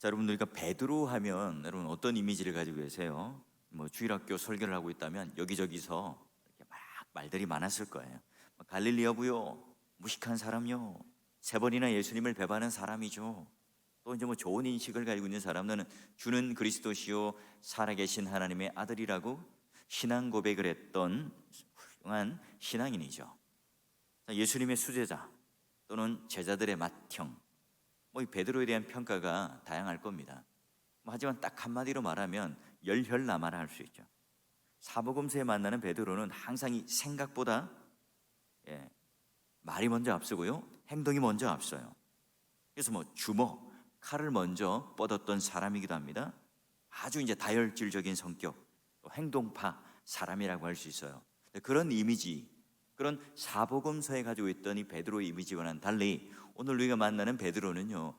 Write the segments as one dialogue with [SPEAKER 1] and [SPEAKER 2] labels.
[SPEAKER 1] 자, 여러분들, 그러니까 베드로 하면 여러분 어떤 이미지를 가지고 계세요? 뭐 주일학교 설교를 하고 있다면 여기저기서 이렇게 막 말들이 많았을 거예요. 뭐 갈릴리 여부요, 무식한 사람요, 세 번이나 예수님을 배반한 사람이죠. 또 이제 뭐 좋은 인식을 가지고 있는 사람들은 주는 그리스도시요 살아계신 하나님의 아들이라고 신앙 고백을 했던 훌륭한 신앙인이죠. 예수님의 수제자 또는 제자들의 맏형, 이 베드로에 대한 평가가 다양할 겁니다. 하지만 딱 한마디로 말하면 열혈남아라 할 수 있죠. 사복음서에 만나는 베드로는 항상 이 생각보다 말이 먼저 앞서고요, 행동이 먼저 앞서요. 그래서 주먹, 칼을 먼저 뻗었던 사람이기도 합니다. 아주 이제 다혈질적인 성격, 또 행동파 사람이라고 할 수 있어요. 그런 이미지, 그런 사복음서에 가지고 있던 이 베드로의 이미지와는 달리 오늘 우리가 만나는 베드로는요,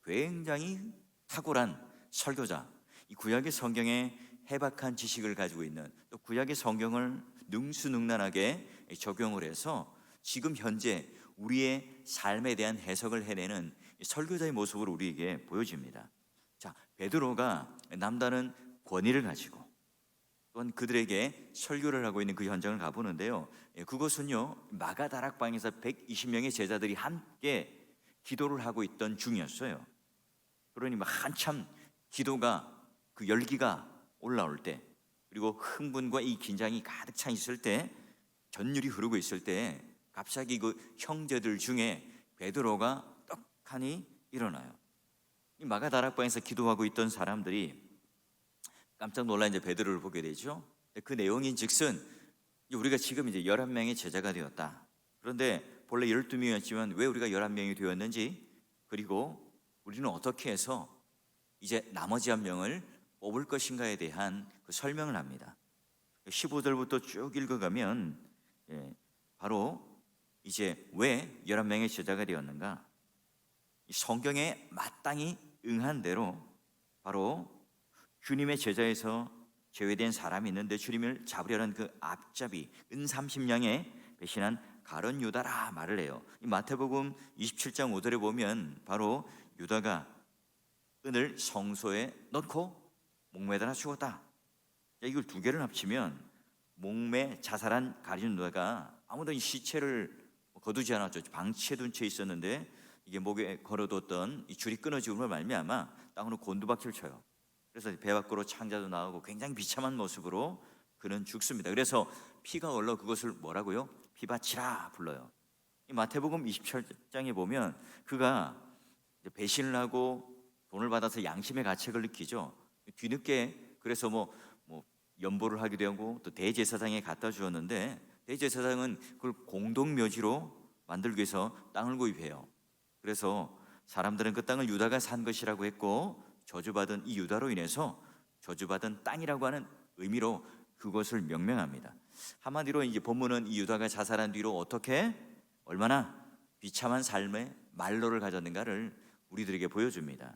[SPEAKER 1] 굉장히 탁월한 설교자, 이 구약의 성경에 해박한 지식을 가지고 있는, 또 구약의 성경을 능수능란하게 적용을 해서 지금 현재 우리의 삶에 대한 해석을 해내는 설교자의 모습을 우리에게 보여집니다. 자, 베드로가 남다른 권위를 가지고 또한 그들에게 설교를 하고 있는 그 현장을 가보는데요, 그것은요 마가다락방에서 120명의 제자들이 함께 기도를 하고 있던 중이었어요. 그러니 한참 기도가, 그 열기가 올라올 때, 그리고 흥분과 이 긴장이 가득 차 있을 때, 전율이 흐르고 있을 때 갑자기 그 형제들 중에 베드로가 떡하니 일어나요. 이 마가다락방에서 기도하고 있던 사람들이 깜짝 놀라 이제 베드로를 보게 되죠. 그 내용인즉슨 우리가 지금 이제 11명의 제자가 되었다. 그런데 본래 12명이었지만 왜 우리가 11명이 되었는지, 그리고 우리는 어떻게 해서 이제 나머지 한 명을 뽑을 것인가에 대한 그 설명을 합니다. 15절부터 쭉 읽어가면 바로 이제 왜 11명의 제자가 되었는가, 성경에 마땅히 응한 대로 바로 주님의 제자에서 제외된 사람이 있는데 주님을 잡으려는 그 앞잡이 은30냥에 배신한 가룟 유다라 말을 해요. 이 마태복음 27장 5절에 보면 바로 유다가 은을 성소에 넣고 목매달아 죽었다. 이걸 두 개를 합치면 목매 자살한 가룟 유다가 아무도 이 시체를 거두지 않았죠. 방치해 둔 채 있었는데 이게 목에 걸어뒀던 이 줄이 끊어지므로 말미암아 땅으로 곤두박질 쳐요. 그래서 배 밖으로 창자도 나오고 굉장히 비참한 모습으로 그는 죽습니다. 그래서 피가 흘러 그것을 뭐라고요? 피바치라 불러요. 이 마태복음 27장에 보면 그가 배신을 하고 돈을 받아서 양심의 가책을 느끼죠. 뒤늦게 그래서 연보를 하기도 하고 또 대제사장에 갖다 주었는데, 대제사장은 그걸 공동묘지로 만들기 위해서 땅을 구입해요. 그래서 사람들은 그 땅을 유다가 산 것이라고 했고, 저주받은 이 유다로 인해서 저주받은 땅이라고 하는 의미로 그것을 명명합니다. 한마디로 이제 본문은 이 유다가 자살한 뒤로 어떻게 얼마나 비참한 삶의 말로를 가졌는가를 우리들에게 보여줍니다.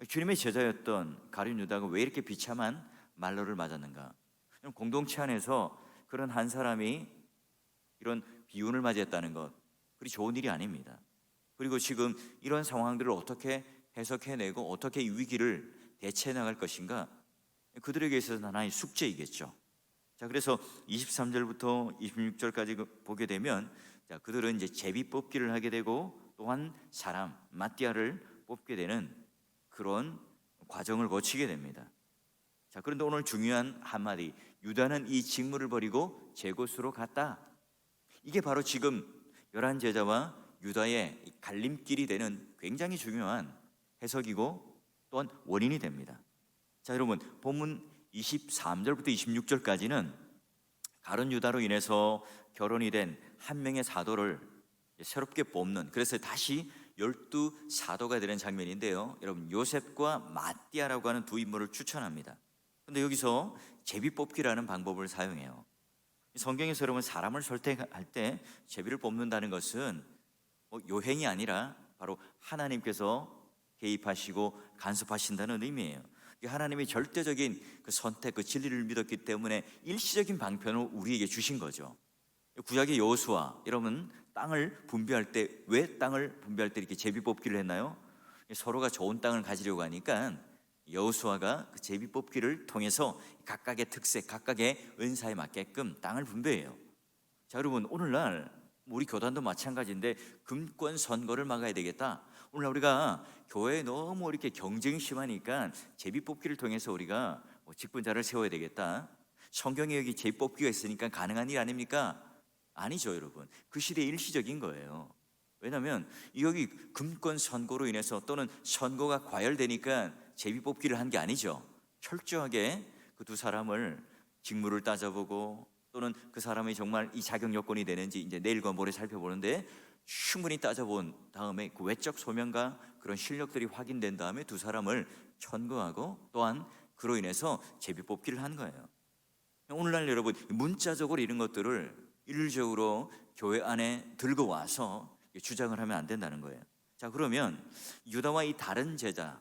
[SPEAKER 1] 주님의 제자였던 가룟 유다가 왜 이렇게 비참한 말로를 맞았는가? 공동체 안에서 그런 한 사람이 이런 비운을 맞이했다는 것, 그리 좋은 일이 아닙니다. 그리고 지금 이런 상황들을 어떻게 해석해내고 어떻게 이 위기를 대처해 나갈 것인가, 그들에게 있어서는 하나의 숙제이겠죠. 자, 그래서 23절부터 26절까지 보게 되면, 자, 그들은 이제 제비 뽑기를 하게 되고 또한 사람 마띠아를 뽑게 되는 그런 과정을 거치게 됩니다. 자, 그런데 오늘 중요한 한마디, 유다는 이 직무를 버리고 제 곳으로 갔다. 이게 바로 지금 11제자와 유다의 갈림길이 되는 굉장히 중요한 해석이고 또한 원인이 됩니다. 자, 여러분, 본문 23절부터 26절까지는 가룟 유다로 인해서 결혼이 된 한 명의 사도를 새롭게 뽑는, 그래서 다시 12사도가 되는 장면인데요, 여러분, 요셉과 마띠아라고 하는 두 인물을 추천합니다. 그런데 여기서 제비 뽑기라는 방법을 사용해요. 성경에서 여러분 사람을 선택할 때 제비를 뽑는다는 것은 요행이 아니라 바로 하나님께서 개입하시고 간섭하신다는 의미예요. 하나님이 절대적인 그 선택, 그 진리를 믿었기 때문에 일시적인 방편을 우리에게 주신 거죠. 구약의 여호수아, 여러분 땅을 분배할 때 왜 땅을 분배할 때 이렇게 제비 뽑기를 했나요? 서로가 좋은 땅을 가지려고 하니까 여호수아가 그 제비 뽑기를 통해서 각각의 특색, 각각의 은사에 맞게끔 땅을 분배해요. 자, 여러분, 오늘날 우리 교단도 마찬가지인데 금권 선거를 막아야 되겠다. 오늘날 우리가 교회에 너무 이렇게 경쟁이 심하니까 제비 뽑기를 통해서 우리가 직분자를 세워야 되겠다. 성경에 여기 제비 뽑기가 있으니까 가능한 일 아닙니까? 아니죠, 여러분. 그 시대의 일시적인 거예요. 왜냐하면 여기 금권 선거로 인해서 또는 선거가 과열되니까 제비 뽑기를 한 게 아니죠. 철저하게 그 두 사람을 직무를 따져보고 또는 그 사람이 정말 이 자격 요건이 되는지 이제 내일과 모레 살펴보는데 충분히 따져본 다음에 그 외적 소명과 그런 실력들이 확인된 다음에 두 사람을 천거하고 또한 그로 인해서 제비 뽑기를 한 거예요. 오늘날 여러분, 문자적으로 이런 것들을 일률적으로 교회 안에 들고 와서 주장을 하면 안 된다는 거예요. 자, 그러면 유다와 이 다른 제자,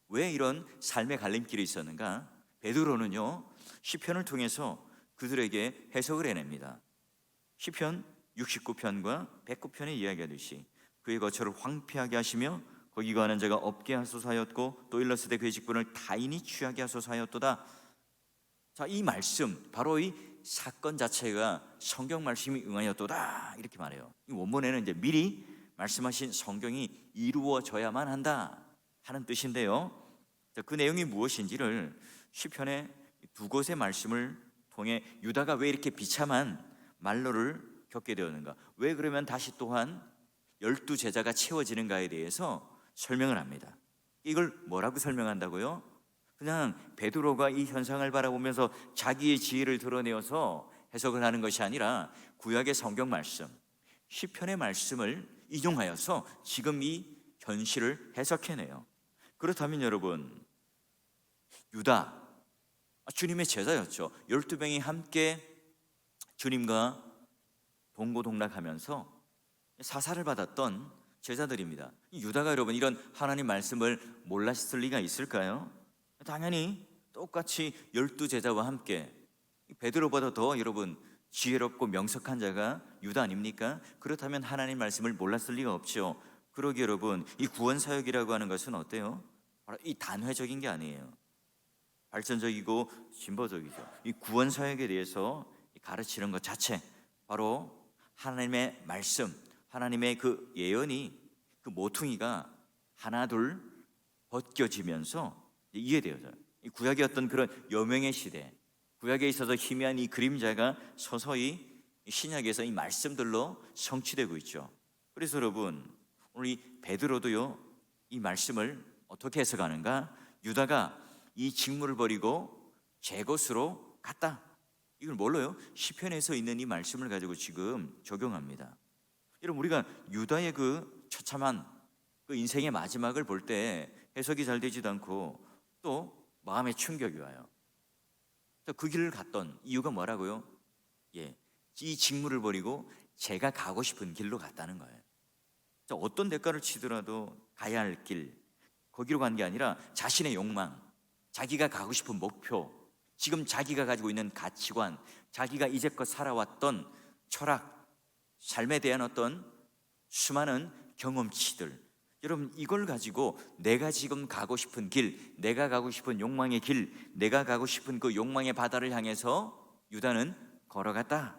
[SPEAKER 1] 왜 이런 삶의 갈림길이 있었는가? 베드로는요, 시편을 통해서 그들에게 해석을 해냅니다. 시편 69편과 109편에 이야기하듯이 그의 거처를 황폐하게 하시며 거기 거하는 자가 없게 하소서 하였고 또 일렀으되 그의 직분을 타인이 취하게 하소서 하였도다. 자, 이 말씀, 바로 이 사건 자체가 성경 말씀이 응하였도다 이렇게 말해요. 이 원문에는 이제 미리 말씀하신 성경이 이루어져야만 한다 하는 뜻인데요. 자, 그 내용이 무엇인지를 시편의 두 곳의 말씀을 통해 유다가 왜 이렇게 비참한 말로를 겪게 되었는가, 왜 그러면 다시 또한 12제자가 채워지는가에 대해서 설명을 합니다. 이걸 뭐라고 설명한다고요? 그냥 베드로가 이 현상을 바라보면서 자기의 지혜를 드러내어서 해석을 하는 것이 아니라 구약의 성경 말씀, 시편의 말씀을 인용하여서 지금 이 현실을 해석해내요. 그렇다면 여러분, 유다, 주님의 제자였죠. 12명이 함께 주님과 동고동락하면서 사사를 받았던 제자들입니다. 유다가 여러분 이런 하나님 말씀을 몰랐을 리가 있을까요? 당연히 똑같이 12제자와 함께 베드로보다 더 여러분 지혜롭고 명석한 자가 유다 아닙니까? 그렇다면 하나님 말씀을 몰랐을 리가 없죠. 그러기 여러분, 이 구원사역이라고 하는 것은 어때요? 바로 이 단회적인 게 아니에요. 발전적이고 진보적이죠. 이 구원사역에 대해서 가르치는 것 자체, 바로 하나님의 말씀, 하나님의 그 예언이, 그 모퉁이가 하나둘 벗겨지면서 이해되어져요. 이 구약의 어떤 그런 여명의 시대, 구약에 있어서 희미한 이 그림자가 서서히 신약에서 이 말씀들로 성취되고 있죠. 그래서 여러분, 오늘 이 베드로도요, 이 말씀을 어떻게 해석하는가? 유다가 이 직무를 버리고 제 곳으로 갔다. 이걸 뭘로요? 시편에서 있는 이 말씀을 가지고 지금 적용합니다. 여러분, 우리가 유다의 그 처참한 그 인생의 마지막을 볼 때 해석이 잘 되지도 않고 또 마음에 충격이 와요. 그 길을 갔던 이유가 뭐라고요? 이 직무를 버리고 제가 가고 싶은 길로 갔다는 거예요. 어떤 대가를 치더라도 가야 할 길, 거기로 간 게 아니라 자신의 욕망, 자기가 가고 싶은 목표, 지금 자기가 가지고 있는 가치관, 자기가 이제껏 살아왔던 철학, 삶에 대한 어떤 수많은 경험치들, 여러분 이걸 가지고 내가 지금 가고 싶은 길, 내가 가고 싶은 욕망의 길, 내가 가고 싶은 그 욕망의 바다를 향해서 유다는 걸어갔다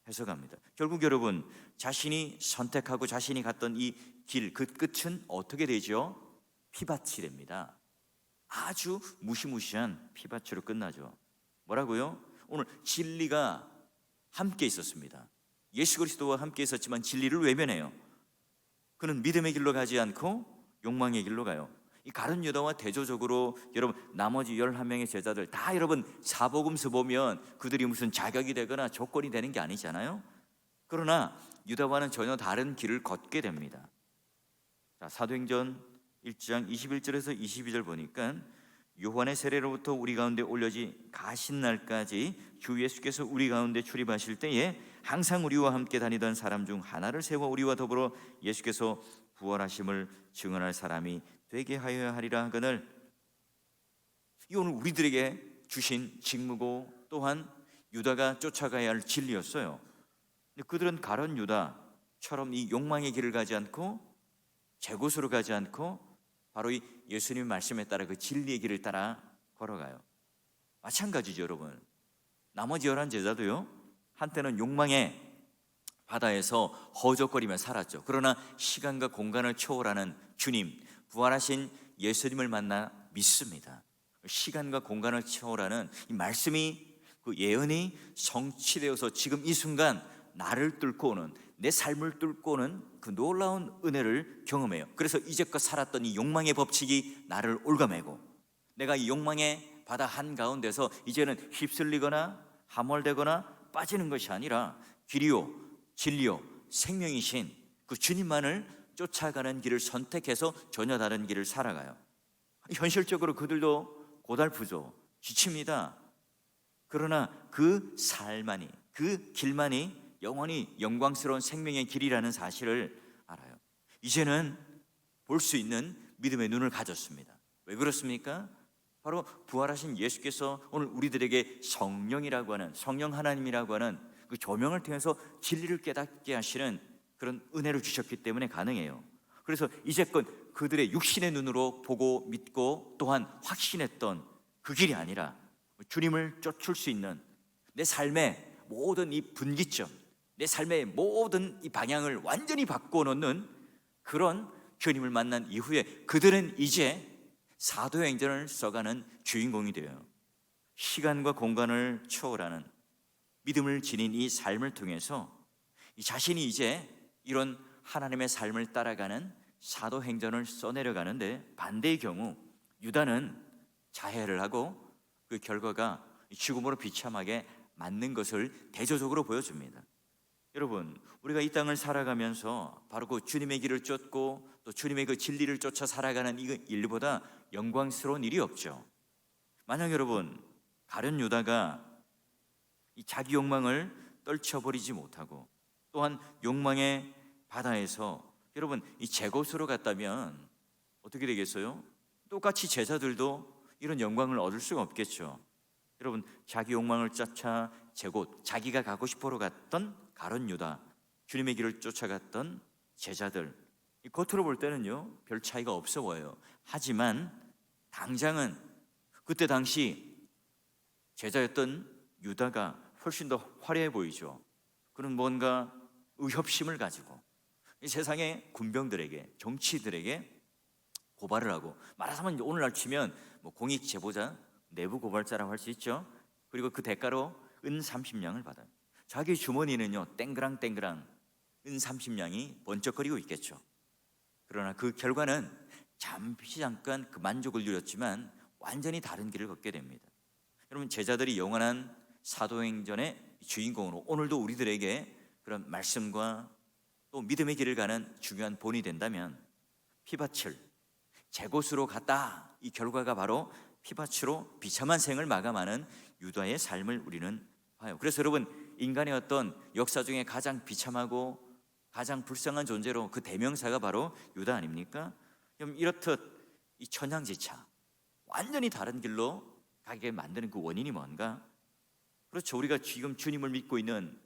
[SPEAKER 1] 해석합니다. 결국 여러분, 자신이 선택하고 자신이 갔던 이 길, 그 끝은 어떻게 되죠? 피밭이 됩니다. 아주 무시무시한 피밭으로 끝나죠. 뭐라고요? 오늘 진리가 함께 있었습니다. 예수 그리스도와 함께 있었지만 진리를 외면해요. 그는 믿음의 길로 가지 않고 욕망의 길로 가요. 이 가룟 유다와 대조적으로 여러분 나머지 11명의 제자들 다 여러분 사복음서 보면 그들이 무슨 자격이 되거나 조건이 되는 게 아니잖아요. 그러나 유다와는 전혀 다른 길을 걷게 됩니다. 자, 사도행전 1장 21절에서 22절 보니까 요한의 세례로부터 우리 가운데 올려지 가신 날까지 주 예수께서 우리 가운데 출입하실 때에 항상 우리와 함께 다니던 사람 중 하나를 세워 우리와 더불어 예수께서 부활하심을 증언할 사람이 되게 하여야 하리라 하거늘. 이 오늘 우리들에게 주신 직무고 또한 유다가 쫓아가야 할 진리였어요. 근데 그들은 가룟 유다처럼 이 욕망의 길을 가지 않고 제 곳으로 가지 않고 바로 이 예수님 말씀에 따라 그 진리의 길을 따라 걸어가요. 마찬가지죠, 여러분. 나머지 11 제자도요, 한때는 욕망의 바다에서 허우적거리며 살았죠. 그러나 시간과 공간을 초월하는 주님, 부활하신 예수님을 만나 믿습니다. 시간과 공간을 초월하는 이 말씀이, 그 예언이 성취되어서 지금 이 순간 나를 뚫고 오는, 내 삶을 뚫고 오는 그 놀라운 은혜를 경험해요. 그래서 이제껏 살았던 이 욕망의 법칙이 나를 올가매고, 내가 이 욕망의 바다 한가운데서 이제는 휩쓸리거나 함몰되거나 빠지는 것이 아니라 길이요 진리요 생명이신 그 주님만을 쫓아가는 길을 선택해서 전혀 다른 길을 살아가요. 현실적으로 그들도 고달프죠. 지칩니다. 그러나 그 삶만이, 그 길만이 영원히 영광스러운 생명의 길이라는 사실을 알아요. 이제는 볼 수 있는 믿음의 눈을 가졌습니다. 왜 그렇습니까? 바로 부활하신 예수께서 오늘 우리들에게 성령이라고 하는, 성령 하나님이라고 하는 그 조명을 통해서 진리를 깨닫게 하시는 그런 은혜를 주셨기 때문에 가능해요. 그래서 이제껏 그들의 육신의 눈으로 보고 믿고 또한 확신했던 그 길이 아니라 주님을 쫓을 수 있는, 내 삶의 모든 이 분기점, 내 삶의 모든 이 방향을 완전히 바꿔놓는 그런 주님을 만난 이후에 그들은 이제 사도행전을 써가는 주인공이 되어요. 시간과 공간을 초월하는 믿음을 지닌 이 삶을 통해서 이 자신이 이제 이런 하나님의 삶을 따라가는 사도행전을 써내려가는데, 반대의 경우 유다는 자해를 하고 그 결과가 죽음으로 비참하게 맞는 것을 대조적으로 보여줍니다. 여러분, 우리가 이 땅을 살아가면서 바로 그 주님의 길을 쫓고 또 주님의 그 진리를 쫓아 살아가는 이 일보다 영광스러운 일이 없죠. 만약 여러분, 가룟 유다가 이 자기 욕망을 떨쳐버리지 못하고 또한 욕망의 바다에서 여러분 이 제 곳으로 갔다면 어떻게 되겠어요? 똑같이 제자들도 이런 영광을 얻을 수가 없겠죠. 여러분, 자기 욕망을 쫓아 제 곳, 자기가 가고 싶어로 갔던 가룟 유다, 주님의 길을 쫓아갔던 제자들, 겉으로 볼 때는요 별 차이가 없어 보여요. 하지만 당장은 그때 당시 제자였던 유다가 훨씬 더 화려해 보이죠. 그는 뭔가 의협심을 가지고 이 세상의 군병들에게, 정치들에게 고발을 하고, 말하자면 오늘날 치면 뭐 공익 제보자, 내부 고발자라고 할 수 있죠. 그리고 그 대가로 은 30냥을 받아요. 자기 주머니는요 땡그랑 은 30냥이 번쩍거리고 있겠죠. 그러나 그 결과는 잠깐 그 만족을 누렸지만 완전히 다른 길을 걷게 됩니다. 여러분, 제자들이 영원한 사도행전의 주인공으로 오늘도 우리들에게 그런 말씀과 또 믿음의 길을 가는 중요한 본이 된다면, 피밭을 제 곳으로 갔다, 이 결과가 바로 피밭으로 비참한 생을 마감하는 유다의 삶을 우리는 봐요. 그래서 여러분, 인간의 어떤 역사 중에 가장 비참하고 가장 불쌍한 존재로 그 대명사가 바로 유다 아닙니까? 그럼 이렇듯 이 천양지차 완전히 다른 길로 가게 만드는 그 원인이 뭔가? 그렇죠. 우리가 지금 주님을 믿고 있는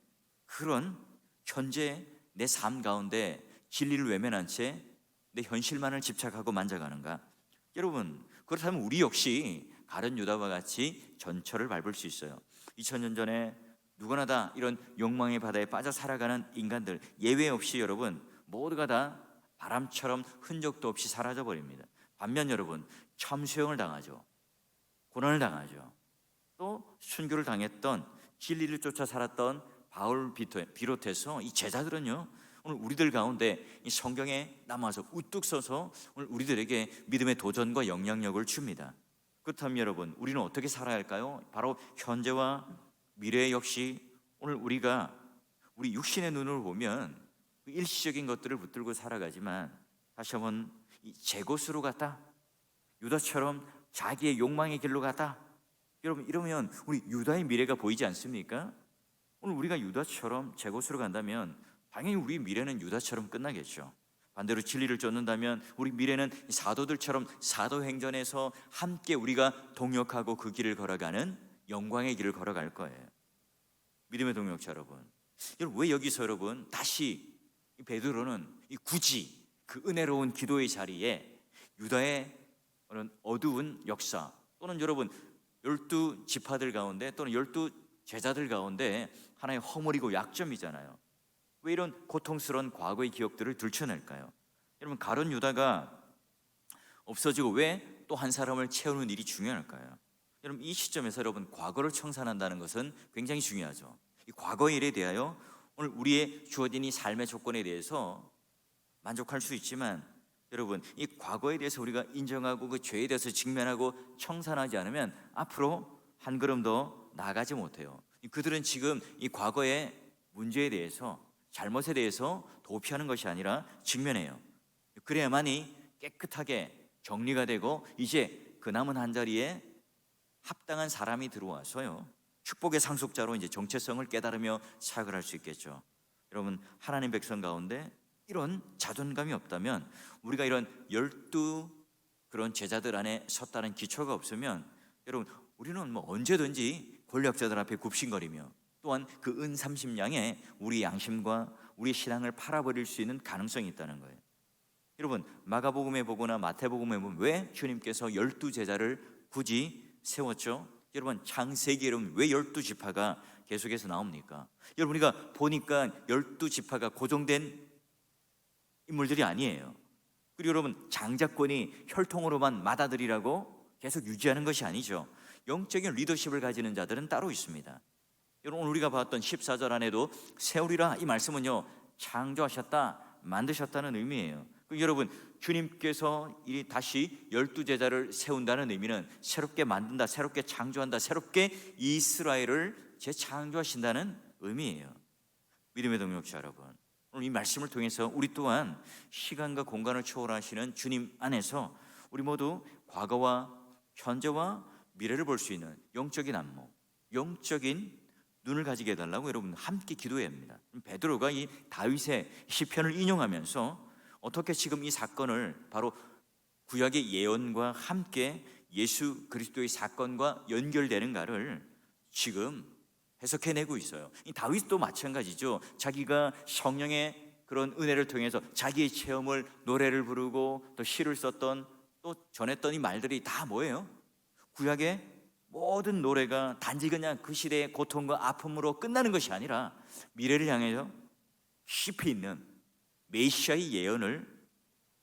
[SPEAKER 1] 그런 현재 내 삶 가운데 진리를 외면한 채 내 현실만을 집착하고 만져가는가? 여러분, 그렇다면 우리 역시 가룟 유다와 같이 전철을 밟을 수 있어요. 2000년 전에 누구나 다 이런 욕망의 바다에 빠져 살아가는 인간들 예외 없이 여러분 모두가 다 바람처럼 흔적도 없이 사라져 버립니다. 반면 여러분, 참수형을 당하죠. 고난을 당하죠. 또 순교를 당했던, 진리를 쫓아 살았던 바울 비롯해서 이 제자들은요 오늘 우리들 가운데 이 성경에 남아서 우뚝 서서 오늘 우리들에게 믿음의 도전과 영향력을 줍니다. 그렇다면 여러분, 우리는 어떻게 살아야 할까요? 바로 현재와 미래 역시 오늘 우리가 우리 육신의 눈으로 보면 일시적인 것들을 붙들고 살아가지만, 다시 한번 제 곳으로 갔다, 유다처럼 자기의 욕망의 길로 갔다, 여러분 이러면 우리 유다의 미래가 보이지 않습니까? 오늘 우리가 유다처럼 제 곳으로 간다면 당연히 우리 미래는 유다처럼 끝나겠죠. 반대로 진리를 쫓는다면 우리 미래는 사도들처럼 사도행전에서 함께 우리가 동역하고 그 길을 걸어가는 영광의 길을 걸어갈 거예요. 믿음의 동역자 여러분, 왜 여기서 여러분 다시 베드로는 굳이 그 은혜로운 기도의 자리에 유다의 그런 어두운 역사, 또는 여러분 12지파들 가운데 또는 12제자들 가운데 하나의 허물이고 약점이잖아요. 왜 이런 고통스러운 과거의 기억들을 들춰낼까요? 여러분, 가룟 유다가 없어지고 왜 또 한 사람을 채우는 일이 중요할까요? 여러분, 이 시점에서 여러분, 과거를 청산한다는 것은 굉장히 중요하죠. 이 과거의 일에 대하여 오늘 우리의 주어진 이 삶의 조건에 대해서 만족할 수 있지만, 여러분, 이 과거에 대해서 우리가 인정하고 그 죄에 대해서 직면하고 청산하지 않으면 앞으로 한 걸음 더 나아가지 못해요. 그들은 지금 이 과거의 문제에 대해서, 잘못에 대해서 도피하는 것이 아니라 직면해요. 그래야만이 깨끗하게 정리가 되고 이제 그 남은 한 자리에 합당한 사람이 들어와서요, 축복의 상속자로 이제 정체성을 깨달으며 사역을 할 수 있겠죠. 여러분, 하나님 백성 가운데 이런 자존감이 없다면, 우리가 이런 12 그런 제자들 안에 섰다는 기초가 없으면, 여러분, 우리는 뭐 언제든지 권력자들 앞에 굽신거리며 또한 그 은 30냥에 우리 양심과 우리 신앙을 팔아버릴 수 있는 가능성이 있다는 거예요. 여러분, 마가복음에 보거나 마태복음에 보면 왜 주님께서 12제자를 굳이 세웠죠? 여러분, 창세기 여러분 왜 12지파가 계속해서 나옵니까? 여러분, 우리가 보니까 12지파가 고정된 인물들이 아니에요. 그리고 여러분, 장자권이 혈통으로만 맏아들이라고 계속 유지하는 것이 아니죠. 영적인 리더십을 가지는 자들은 따로 있습니다. 여러분, 오늘 우리가 봤던 14절 안에도 세우리라, 이 말씀은요, 창조하셨다, 만드셨다는 의미예요. 여러분, 주님께서 다시 12제자를 세운다는 의미는 새롭게 만든다, 새롭게 창조한다, 새롭게 이스라엘을 재창조하신다는 의미예요. 믿음의 동역자 여러분, 오늘 이 말씀을 통해서 우리 또한 시간과 공간을 초월하시는 주님 안에서 우리 모두 과거와 현재와 미래를 볼 수 있는 영적인 안목, 영적인 눈을 가지게 해달라고 여러분 함께 기도해야 합니다. 베드로가 이 다윗의 시편을 인용하면서 어떻게 지금 이 사건을 바로 구약의 예언과 함께 예수 그리스도의 사건과 연결되는가를 지금 해석해내고 있어요. 이 다윗도 마찬가지죠. 자기가 성령의 그런 은혜를 통해서 자기의 체험을 노래를 부르고 또 시를 썼던, 또 전했던 이 말들이 다 뭐예요? 구약의 모든 노래가 단지 그냥 그 시대의 고통과 아픔으로 끝나는 것이 아니라 미래를 향해서 깊이 있는 메시아의 예언을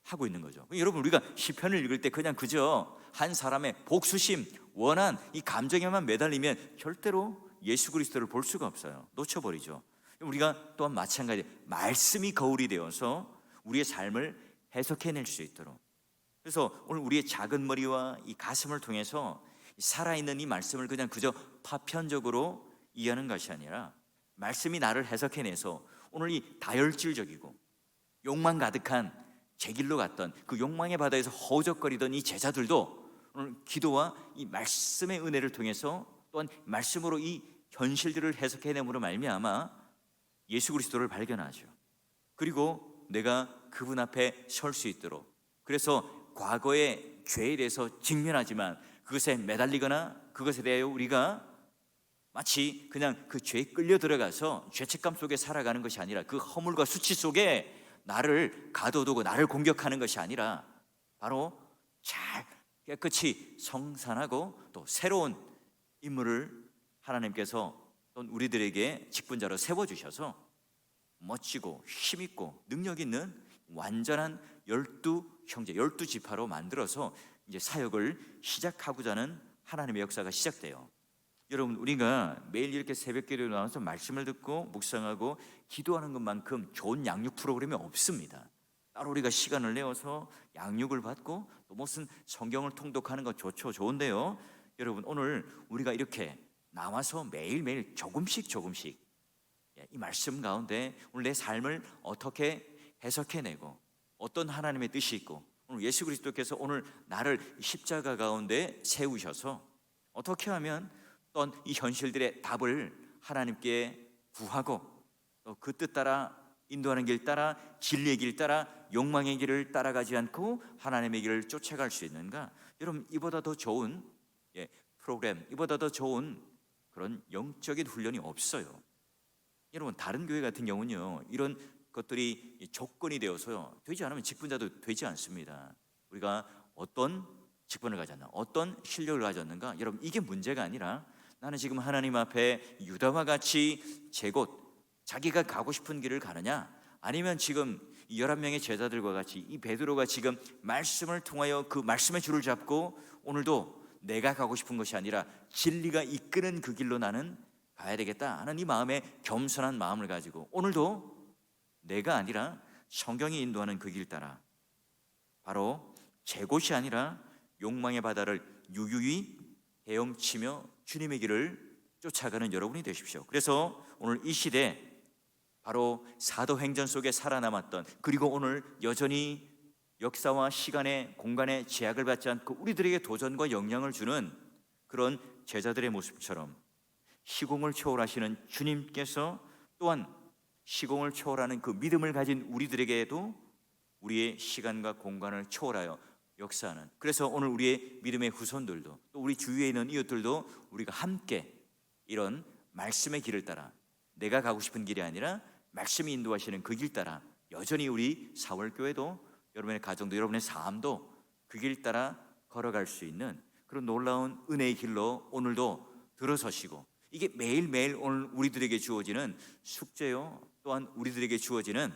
[SPEAKER 1] 하고 있는 거죠. 여러분, 우리가 시편을 읽을 때 그냥 그저 한 사람의 복수심, 원한, 이 감정에만 매달리면 절대로 예수 그리스도를 볼 수가 없어요. 놓쳐버리죠. 우리가 또한 마찬가지, 말씀이 거울이 되어서 우리의 삶을 해석해낼 수 있도록, 그래서 오늘 우리의 작은 머리와 이 가슴을 통해서 살아있는 이 말씀을 그냥 그저 파편적으로 이해하는 것이 아니라 말씀이 나를 해석해내서 오늘 이 다혈질적이고 욕망 가득한 제 길로 갔던 그 욕망의 바다에서 허우적거리던 이 제자들도 오늘 기도와 이 말씀의 은혜를 통해서 또한 말씀으로 이 현실들을 해석해냄으로 말미암아 예수 그리스도를 발견하죠. 그리고 내가 그분 앞에 설 수 있도록, 그래서 과거의 죄에 대해서 직면하지만 그것에 매달리거나 그것에 대하여 우리가 마치 그냥 그 죄에 끌려 들어가서 죄책감 속에 살아가는 것이 아니라, 그 허물과 수치 속에 나를 가둬두고 나를 공격하는 것이 아니라 바로 잘 깨끗이 성산하고 또 새로운 인물을 하나님께서 또 우리들에게 직분자로 세워주셔서 멋지고 힘있고 능력 있는 완전한 12형제, 12지파로 만들어서 이제 사역을 시작하고자 하는 하나님의 역사가 시작돼요. 여러분, 우리가 매일 이렇게 새벽 기도에 나와서 말씀을 듣고 묵상하고 기도하는 것만큼 좋은 양육 프로그램이 없습니다. 따로 우리가 시간을 내어서 양육을 받고 또 무슨 성경을 통독하는 것 좋죠, 좋은데요, 여러분, 오늘 우리가 이렇게 나와서 매일매일 조금씩 이 말씀 가운데 오늘 내 삶을 어떻게 해석해내고 어떤 하나님의 뜻이 있고, 오늘 예수 그리스도께서 오늘 나를 십자가 가운데 세우셔서 어떻게 하면 또한 이 현실들의 답을 하나님께 구하고 또 그 뜻 따라 인도하는 길 따라, 진리의 길 따라, 욕망의 길을 따라가지 않고 하나님의 길을 쫓아갈 수 있는가? 여러분, 이보다 더 좋은 프로그램, 이보다 더 좋은 그런 영적인 훈련이 없어요. 여러분, 다른 교회 같은 경우는요, 이런 것들이 조건이 되어서요, 되지 않으면 직분자도 되지 않습니다. 우리가 어떤 직분을 가졌나, 어떤 실력을 가졌는가. 여러분, 이게 문제가 아니라 나는 지금 하나님 앞에 유다와 같이 제곳 자기가 가고 싶은 길을 가느냐, 아니면 지금 이 11명의 제자들과 같이 이 베드로가 지금 말씀을 통하여 그 말씀의 줄을 잡고 오늘도 내가 가고 싶은 것이 아니라 진리가 이끄는 그 길로 나는 가야 되겠다 하는 이 마음에 겸손한 마음을 가지고 오늘도 내가 아니라 성경이 인도하는 그 길 따라 바로 제곳이 아니라 욕망의 바다를 유유히 헤엄치며 주님의 길을 쫓아가는 여러분이 되십시오. 그래서 오늘 이 시대 바로 사도행전 속에 살아남았던, 그리고 오늘 여전히 역사와 시간의 공간의 제약을 받지 않고 우리들에게 도전과 영향을 주는 그런 제자들의 모습처럼 시공을 초월하시는 주님께서 또한 시공을 초월하는 그 믿음을 가진 우리들에게도 우리의 시간과 공간을 초월하여 역사하는, 그래서 오늘 우리의 믿음의 후손들도 또 우리 주위에 있는 이웃들도 우리가 함께 이런 말씀의 길을 따라, 내가 가고 싶은 길이 아니라 말씀이 인도하시는 그 길 따라 여전히 우리 사월교회도 여러분의 가정도 여러분의 삶도 그 길 따라 걸어갈 수 있는 그런 놀라운 은혜의 길로 오늘도 들어서시고, 이게 매일매일 오늘 우리들에게 주어지는 숙제요, 또한 우리들에게 주어지는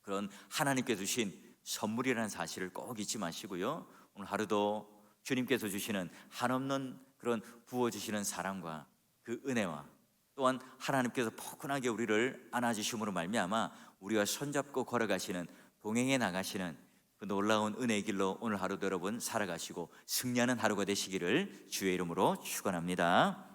[SPEAKER 1] 그런 하나님께 주신 선물이라는 사실을 꼭 잊지 마시고요, 오늘 하루도 주님께서 주시는 한없는 그런 부어주시는 사랑과 그 은혜와 또한 하나님께서 포근하게 우리를 안아주심으로 말미암아 우리와 손잡고 걸어가시는, 동행해 나가시는 그 놀라운 은혜의 길로 오늘 하루도 여러분 살아가시고 승리하는 하루가 되시기를 주의 이름으로 축원합니다.